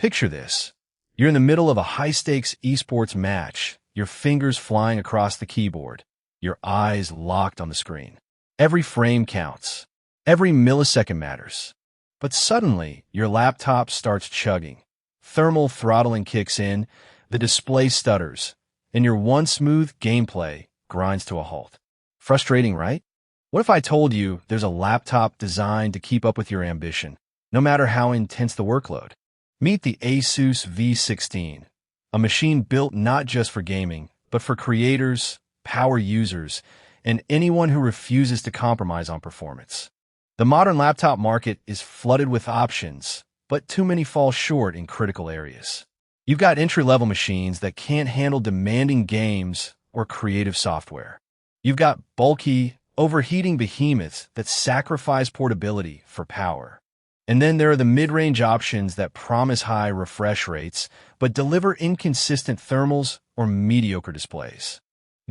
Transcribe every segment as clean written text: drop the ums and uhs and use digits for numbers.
Picture this. You're in the middle of a high-stakes esports match, your fingers flying across the keyboard, your eyes locked on the screen. Every frame counts. Every millisecond matters. But suddenly, your laptop starts chugging. Thermal throttling kicks in, the display stutters, and your once smooth gameplay grinds to a halt. Frustrating, right? What if I told you there's a laptop designed to keep up with your ambition, no matter how intense the workload? Meet the ASUS V16, a machine built not just for gaming, but for creators, power users, and anyone who refuses to compromise on performance. The modern laptop market is flooded with options, but too many fall short in critical areas. You've got entry-level machines that can't handle demanding games or creative software. You've got bulky, overheating behemoths that sacrifice portability for power. And then there are the mid-range options that promise high refresh rates, but deliver inconsistent thermals or mediocre displays.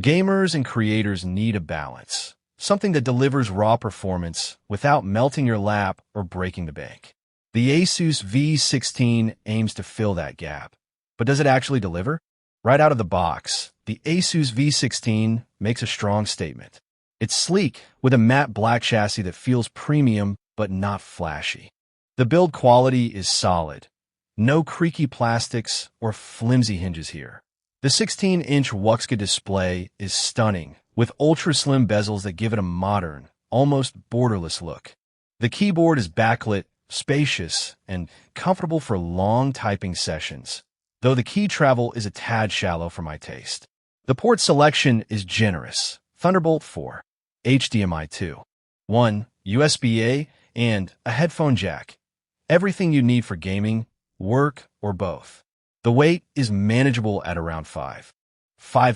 Gamers and creators need a balance, something that delivers raw performance without melting your lap or breaking the bank. The ASUS V16 aims to fill that gap. But does it actually deliver? Right out of the box, the ASUS V16 makes a strong statement. It's sleek, with a matte black chassis that feels premium but not flashy. The build quality is solid. No creaky plastics or flimsy hinges here. The 16-inch WUXGA display is stunning, with ultra-slim bezels that give it a modern, almost borderless look. The keyboard is backlit, spacious, and comfortable for long typing sessions, though the key travel is a tad shallow for my taste. The port selection is generous. Thunderbolt 4, HDMI 2.1, USB-A, and a headphone jack. Everything you need for gaming, work, or both. The weight is manageable at around 5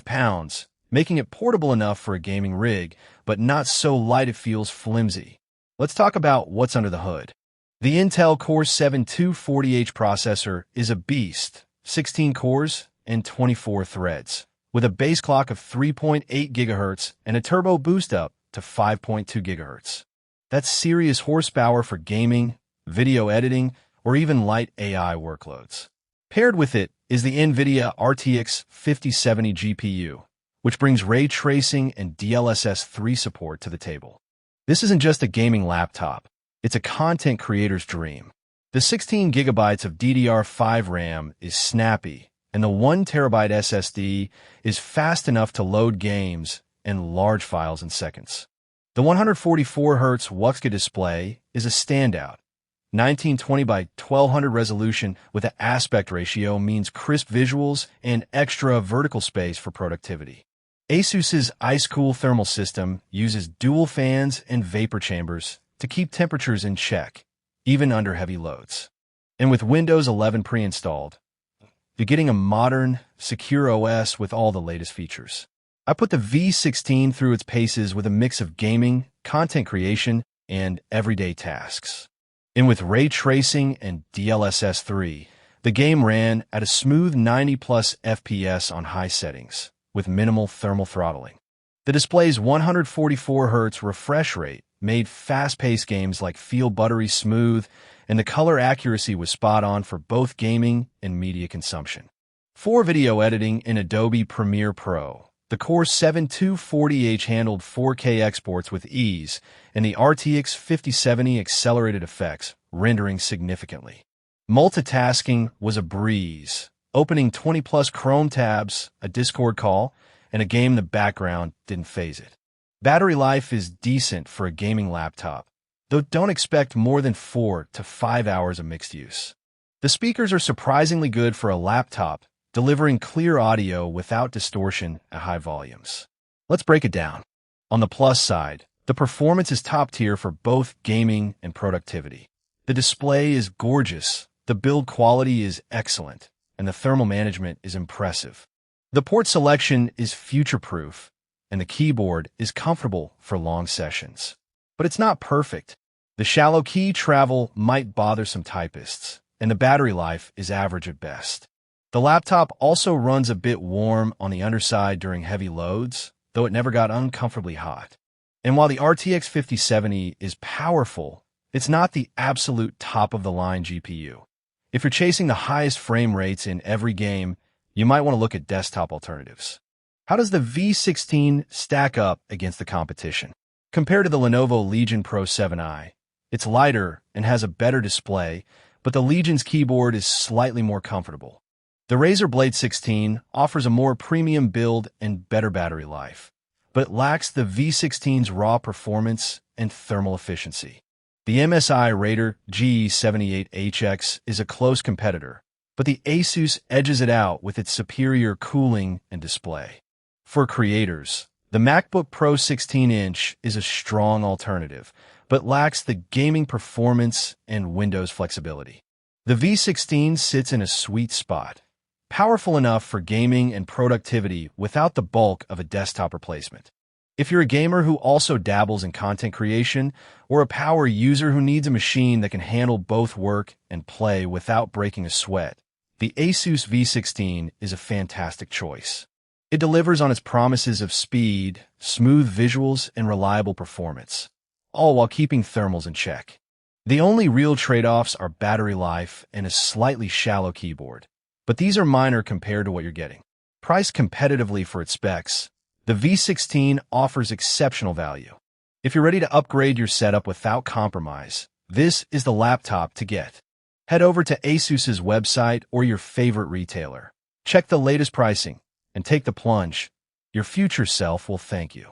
pounds, making it portable enough for a gaming rig, but not so light it feels flimsy. Let's talk about what's under the hood. The Intel Core i7-240H processor is a beast, 16 cores and 24 threads, with a base clock of 3.8 GHz and a turbo boost up to 5.2 GHz. That's serious horsepower for gaming, video editing, or even light AI workloads. Paired with it is the NVIDIA RTX 5070 GPU, which brings ray tracing and DLSS 3 support to the table. This isn't just a gaming laptop, it's a content creator's dream. The 16 GB of DDR5 RAM is snappy, and the 1 TB SSD is fast enough to load games and large files in seconds. The 144Hz WUXGA display is a standout. 1920 by 1200 resolution with an aspect ratio means crisp visuals and extra vertical space for productivity. ASUS's ice-cool thermal system uses dual fans and vapor chambers to keep temperatures in check, even under heavy loads. And with Windows 11 pre-installed, you're getting a modern, secure OS with all the latest features. I put the V16 through its paces with a mix of gaming, content creation, and everyday tasks. And with ray tracing and DLSS 3, the game ran at a smooth 90+ FPS on high settings, with minimal thermal throttling. The display's 144Hz refresh rate made fast-paced games feel buttery smooth, and the color accuracy was spot on for both gaming and media consumption. For video editing in Adobe Premiere Pro, the Core i7-240H handled 4K exports with ease, and the RTX 5070 accelerated effects, rendering significantly. Multitasking was a breeze, opening 20+ Chrome tabs, a Discord call, and a game in the background didn't faze it. Battery life is decent for a gaming laptop, though don't expect more than 4 to 5 hours of mixed use. The speakers are surprisingly good for a laptop, delivering clear audio without distortion at high volumes. Let's break it down. On the plus side, the performance is top tier for both gaming and productivity. The display is gorgeous, the build quality is excellent, and the thermal management is impressive. The port selection is future-proof, and the keyboard is comfortable for long sessions. But it's not perfect. The shallow key travel might bother some typists, and the battery life is average at best. The laptop also runs a bit warm on the underside during heavy loads, though it never got uncomfortably hot. And while the RTX 5070 is powerful, it's not the absolute top-of-the-line GPU. If you're chasing the highest frame rates in every game, you might want to look at desktop alternatives. How does the V16 stack up against the competition? Compared to the Lenovo Legion Pro 7i, it's lighter and has a better display, but the Legion's keyboard is slightly more comfortable. The Razer Blade 16 offers a more premium build and better battery life, but lacks the V16's raw performance and thermal efficiency. The MSI Raider G78HX is a close competitor, but the ASUS edges it out with its superior cooling and display. For creators, the MacBook Pro 16-inch is a strong alternative, but lacks the gaming performance and Windows flexibility. The V16 sits in a sweet spot, powerful enough for gaming and productivity without the bulk of a desktop replacement. If you're a gamer who also dabbles in content creation, or a power user who needs a machine that can handle both work and play without breaking a sweat, the ASUS V16 is a fantastic choice. It delivers on its promises of speed, smooth visuals, and reliable performance, all while keeping thermals in check. The only real trade-offs are battery life and a slightly shallow keyboard, but these are minor compared to what you're getting. Priced competitively for its specs, the V16 offers exceptional value. If you're ready to upgrade your setup without compromise, this is the laptop to get. Head over to ASUS's website or your favorite retailer. Check the latest pricing and take the plunge. Your future self will thank you.